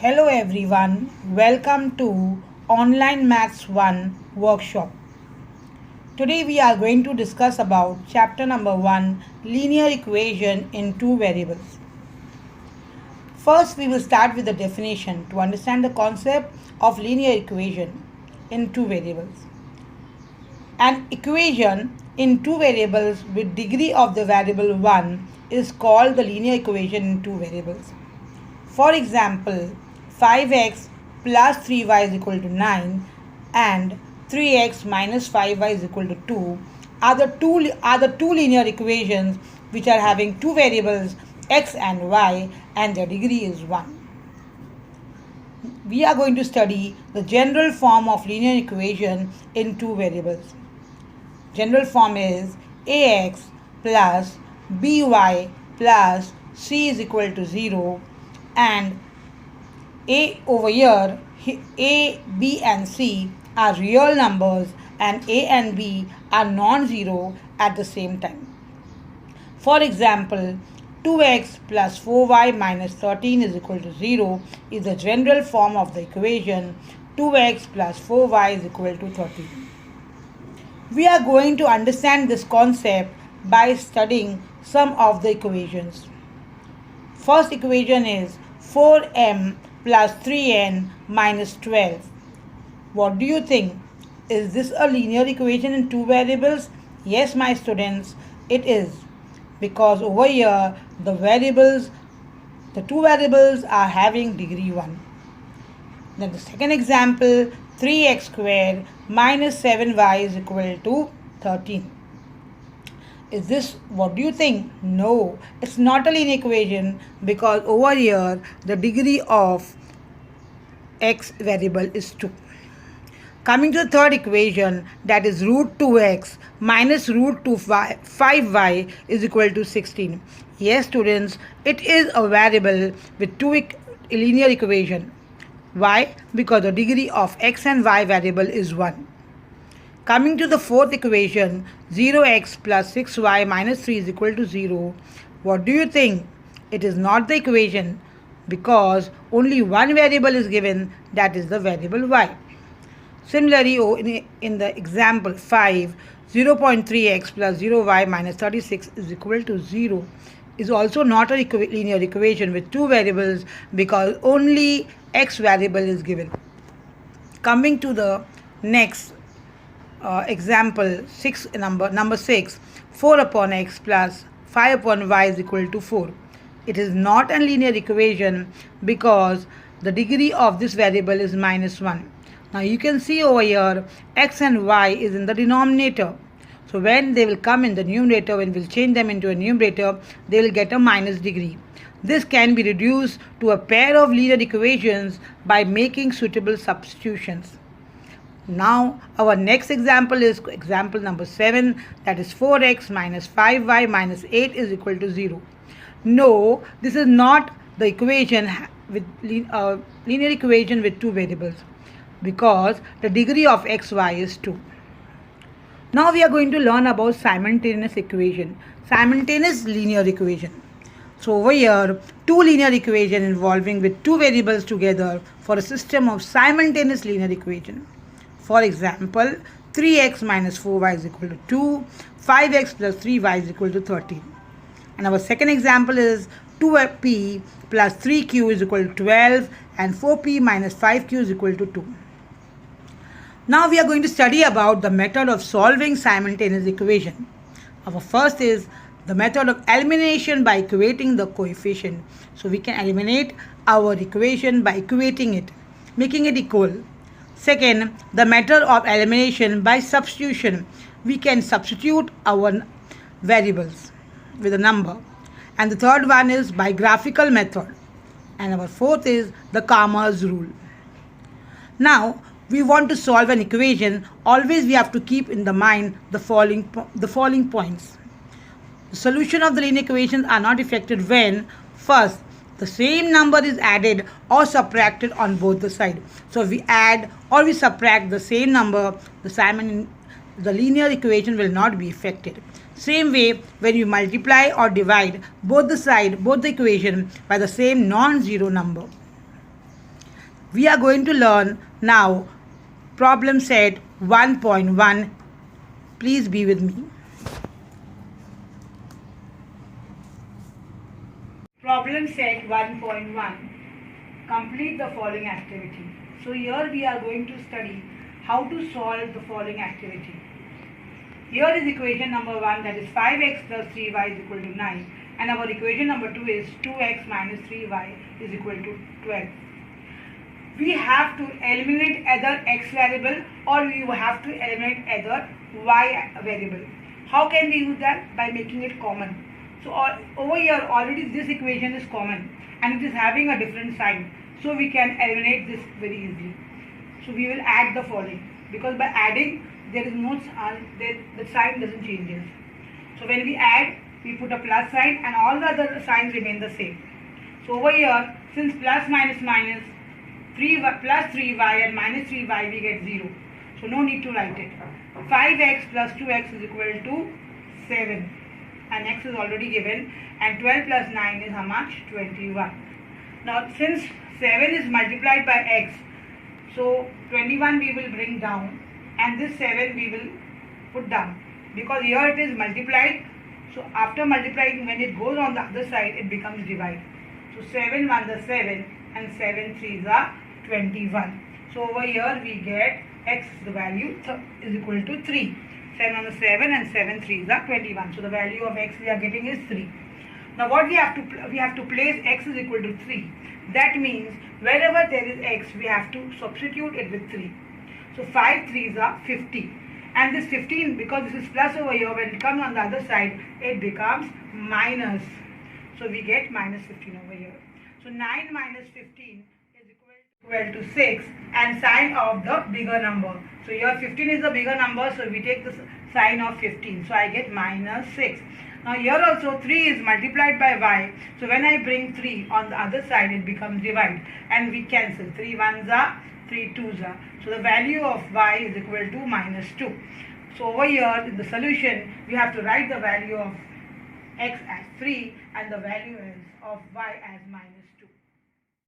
Hello everyone, welcome to Online Maths 1 workshop. Today we are going to discuss about chapter number 1, linear equation in two variables. First we will start with the definition to understand the concept of linear equation in two variables. An equation in two variables with degree of the variable 1 is called the linear equation in two variables. For example, 5x plus 3y is equal to 9 and 3x minus 5y is equal to 2 are the two linear equations which are having two variables x and y and their degree is 1. We are going to study the general form of linear equation in two variables. General form is ax plus by plus c is equal to 0 and a over here, a, b and c are real numbers and a and b are non-zero at the same time. For example, 2x plus 4y minus 13 is equal to 0 is the general form of the equation 2x plus 4y is equal to 13. We are going to understand this concept by studying some of the equations. First equation is 4m plus 3n minus 12. What do you think? Is this a linear equation in two variables? Yes, my students, it is. Because over here, the two variables are having degree 1. Then the second example, 3x squared minus 7y is equal to 13. Is this, what do you think? No, it's not a linear equation because over here the degree of x variable is 2. Coming to the third equation, that is root 2x minus root 5y is equal to 16. Yes students, it is a variable with two linear equation. Why? Because the degree of x and y variable is 1. Coming to the fourth equation, 0x plus 6y minus 3 is equal to 0. What do you think? It is not the equation because only one variable is given, that is the variable y. Similarly, in the example 5, 0.3x plus 0y minus 36 is equal to 0 is also not a linear equation with two variables because only x variable is given. Coming to the next example number 6, 4 upon x plus 5 upon y is equal to 4. It is not a linear equation because the degree of this variable is minus 1. Now you can see over here x and y is in the denominator. So when they will come in the numerator, when we'll change them into a numerator, they will get a minus degree. This can be reduced to a pair of linear equations by making suitable substitutions. Now our next example is example number 7, that is 4x minus 5y minus 8 is equal to 0. No, this is not the equation with linear equation with two variables because the degree of xy is 2. Now we are going to learn about simultaneous equation, simultaneous linear equation. So over here, two linear equation involving with two variables together for a system of simultaneous linear equation. For example, 3x minus 4y is equal to 2, 5x plus 3y is equal to 13. And our second example is 2p plus 3q is equal to 12 and 4p minus 5q is equal to 2. Now we are going to study about the method of solving simultaneous equation. Our first is the method of elimination by equating the coefficient. So we can eliminate our equation by equating it, making it equal. Second, the method of elimination by substitution. We can substitute our variables with a number. And the third one is by graphical method. And our fourth is the Cramer's rule. Now, we want to solve an equation. Always we have to keep in the mind the following points. The solution of the linear equations are not effected when, first, the same number is added or subtracted on both the sides. So if we add or we subtract the same number, the linear equation will not be affected. Same way, when you multiply or divide both the equation by the same non-zero number. We are going to learn now problem set 1.1. Please be with me. Problem set 1.1. Complete the following activity. So here we are going to study how to solve the following activity. Here is equation number 1, that is 5x plus 3y is equal to 9, and our equation number 2 is 2x minus 3y is equal to 12. We have to eliminate either x variable or we have to eliminate either y variable. How can we use that? By making it common. So over here already this equation is common and it is having a different sign. So we can eliminate this very easily. So we will add the following, because by adding there is no the sign doesn't change. So when we add, we put a plus sign and all the other signs remain the same. So over here, since plus minus minus 3y plus 3y and minus 3y, we get 0. So no need to write it. 5x plus 2x is equal to 7, and x is already given, and 12 plus 9 is how much? 21. Now since 7 is multiplied by x, so 21 we will bring down and this 7 we will put down, because here it is multiplied. So after multiplying, when it goes on the other side, it becomes divide. So 7 1 is 7 and 7 3 is 21. So over here we get x, the value is equal to 3. 7 on the 7 and 7 3 is 21. So the value of x we are getting is 3. Now what we have to place x is equal to 3. That means wherever there is x, we have to substitute it with 3. So 5 3s are 50. And this 15, because this is plus over here, when it comes on the other side, it becomes minus. So we get minus 15 over here. So 9 minus 15 is equal to 6, and sign of the bigger number. So here 15 is the bigger number, so we take the sign of 15. So I get minus 6. Now here also 3 is multiplied by y. So when I bring 3 on the other side, it becomes divide. And we cancel. 3 1s are, 3 2s are. So the value of y is equal to minus 2. So over here in the solution, we have to write the value of x as 3 and the value of y as minus